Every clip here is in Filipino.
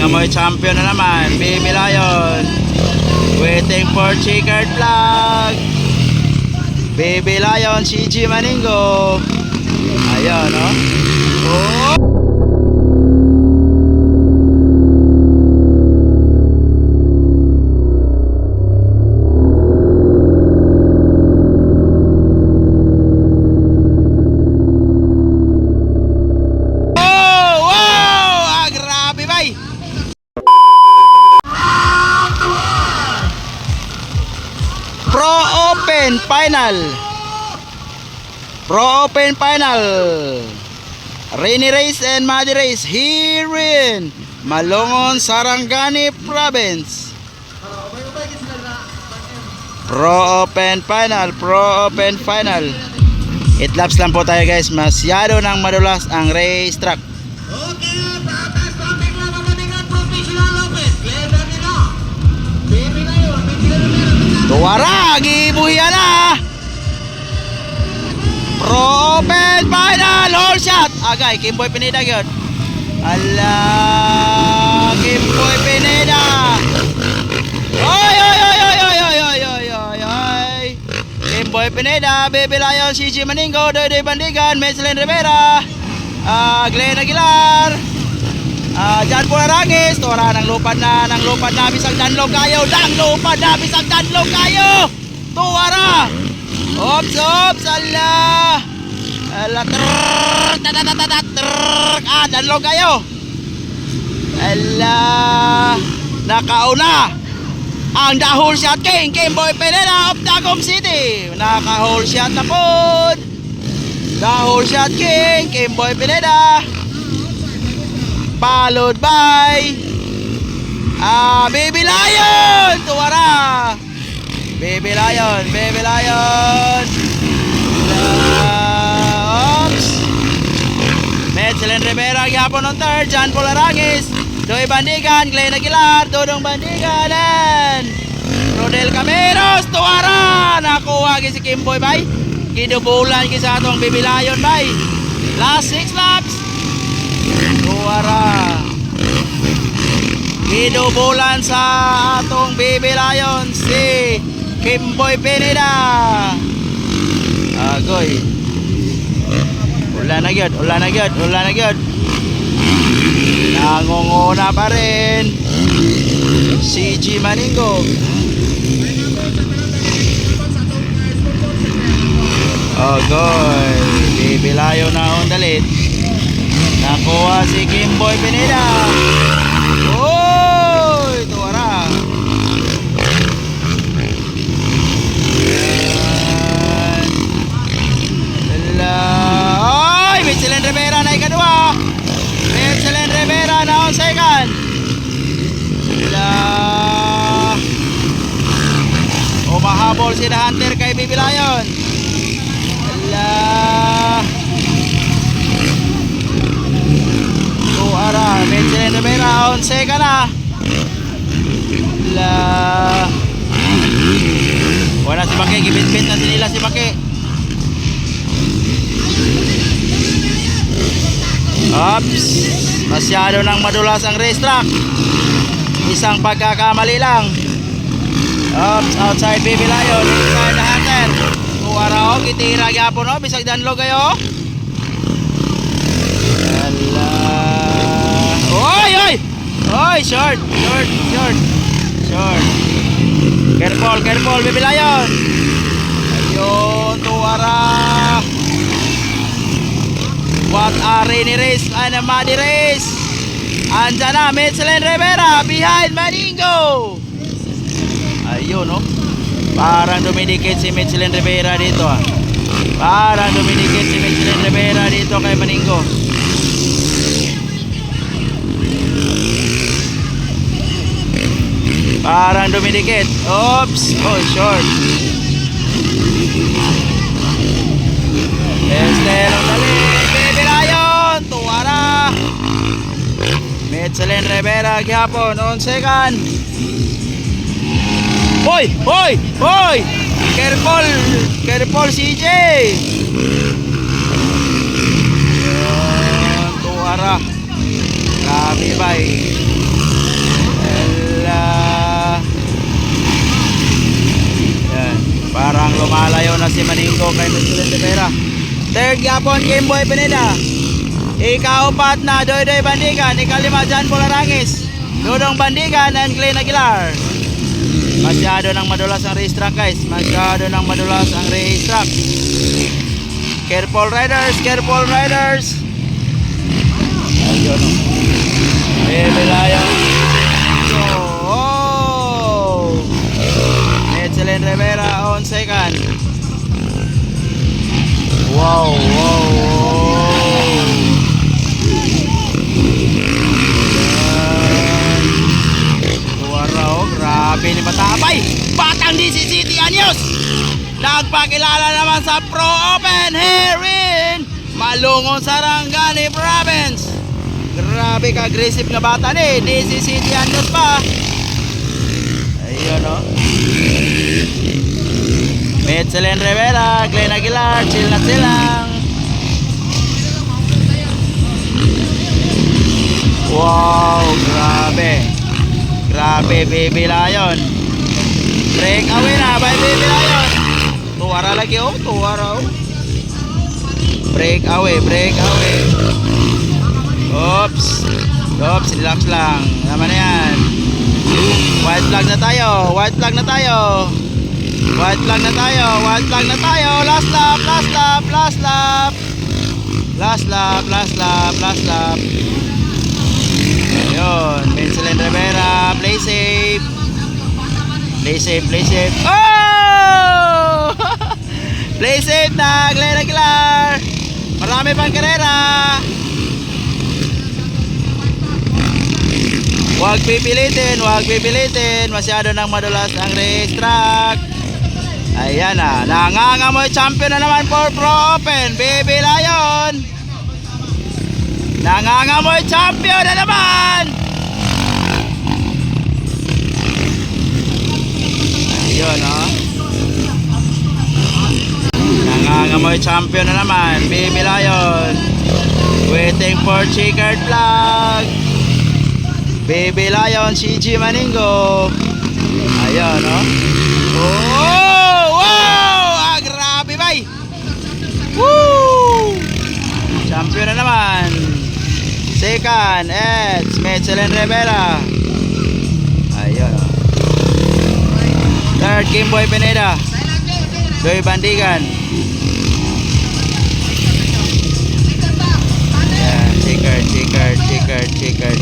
Amoy champion na naman. Baby Lion. Waiting for checkered flag. Baby Lion, CG Maningo. Ayan, no? Oh! Pro Open Final Rainy Race and Muddy Race here in Malongon, Sarangani Province. Pro Open Final 8 laps lang po tayo guys. Masyado nang madulas ang race track. Tuwara, gibuhian na. Pro Open Final, all shot. Agay, Kimboy Pineda yun. Ala, Kimboy Pineda. Oy, oy, oy, oy, oy, oy, oy, oy, oy, oy. Kimboy Pineda, Baby Lion, CG Maningo, Doy Bandigan, Meselin Rivera, Glenn Aguilar, Jan Pularangis. Tuwara, nang lupad na, bisag danlog kayo, bisag danlog kayo. Tuwara. Ops, ala. Ala, danlog kayo. Ala, nakauna ang dahol shot king, Kimboy Pineda of Tagum City. Naka-hole shot na po. Dahol shot king, Kimboy Pineda. Followed by Baby Lion. Tuwara. Baby Lion. Oops. Meselin Rivera gyapon on third. Jan Pularangis, Doy Bandigan, Glenn Aguilar, Dodong Bandigan, and Rodel Cameros. Tuwara. Nakuha si Kimboy bay. Gidubulan sa atong Baby Lion bay. Last 6 laps. Tuwara. Gidubulan sa atong Baby Lion si Kimboy Pineda. Agoy. Ulan na gyud. Nangunguna pa rin CG Maningo. Agoy. Baby Lion na on dalit. Nakuha si Kimboy Pineda. Oy, tuwara. Oy, Meselin Rivera na ikadua. Meselin Rivera na on second. Umahabol si The Hunter kay Baby Lion. Tuwara, Meselin Rivera on second na. Wala si Maki, gibit-bit na sinila si Maki. Oops, masyado nang madulas ang racetrack. Isang pagkakamali lang. Oops, outside Baby Lion, inside The Hunter. Tuwara o, kitira gyapon o, bisag danlog kayo. Oy, short. Careful, Baby Lion. Ayun, tuwara. What a rainy race and a muddy race. Andyan na, Meselin Rivera behind Maningo. Ayun, no? Parang dumidikit si Meselin Rivera dito, kay Maningo. Parang dumidikit. Oops. Oh, short. Estero dali. Baby Lion. Tuwara. Meselin Rivera gyapon on second. Hoy! Careful CJ. Tuwara. Grabe bay. Parang lumalayo na si Maningo kay Michelin Rivera. Third yapon, Kimboy Pineda. Ikaapat na Doydoy Bandigan. Ikalima, John Polarangis. Dudong Bandigan and Glenn Aguilar. Masyado nang madulas ang racetrack guys. Masyado nang madulas ang racetrack. Careful riders, careful riders. Ayun o. Bebelayan. Oh! Michelin Rivera on second. Wow, wow, wow. Tuwaraw, grabe ni Matapay. Batang DC City Anyos. Nagpakilala naman sa Pro Open Herin Malungon Sarangani Province. Grabe ka aggressive na bata ni DC City Anyos pa. Ayun o. Michelin Rivera, Glenn Aguilar, chill na silang. Wow, grabe. Grabe, Baby Lion. Break away na by Baby Lion. Tuwara lagi oh, tuwara oh. Break away, break away. Oops. Oops, relax lang. Naman na yan. White flag na tayo, white flag na tayo. White flag na tayo, white flag na tayo. Last lap, last lap, last lap. Last lap, last lap, last lap. Ayun, Michelin Rivera, play safe. Play safe, play safe. Oh! Play safe na, Glenn Aguilar. Marami pang karera. Huwag pipilitin, huwag pipilitin. Masyado nang madulas ang racetrack. Ayan na, nangangamoy champion na naman for Pro Open, Baby Lion. Nangangamoy champion na naman. Ayun o. Nangangamoy champion na naman, Baby Lion. Waiting for checkered flag. Baby Lion, CG Maningo. Ayun o. Oh! Wow! Ah, grabe bay! Woo! Champion na naman. Second, it's Michelin Rivera. Ayun o. Third, Kimboy Pineda. Doy Bandigan. Yeah, checkered, checkered, checkered, checkered.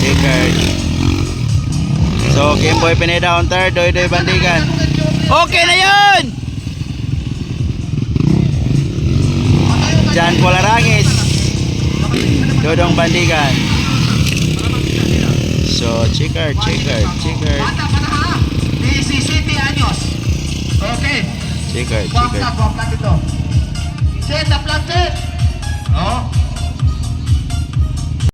Checkered. So, Kimboy Pineda on third, Doy Bandigan. Okay na yun! John Polarangis. Dodong Bandigan. So, checkered, checkered, checkered. DC City Anyos. Okay. Checkered, Wag checkered. na ito. Set the flag set. Oh.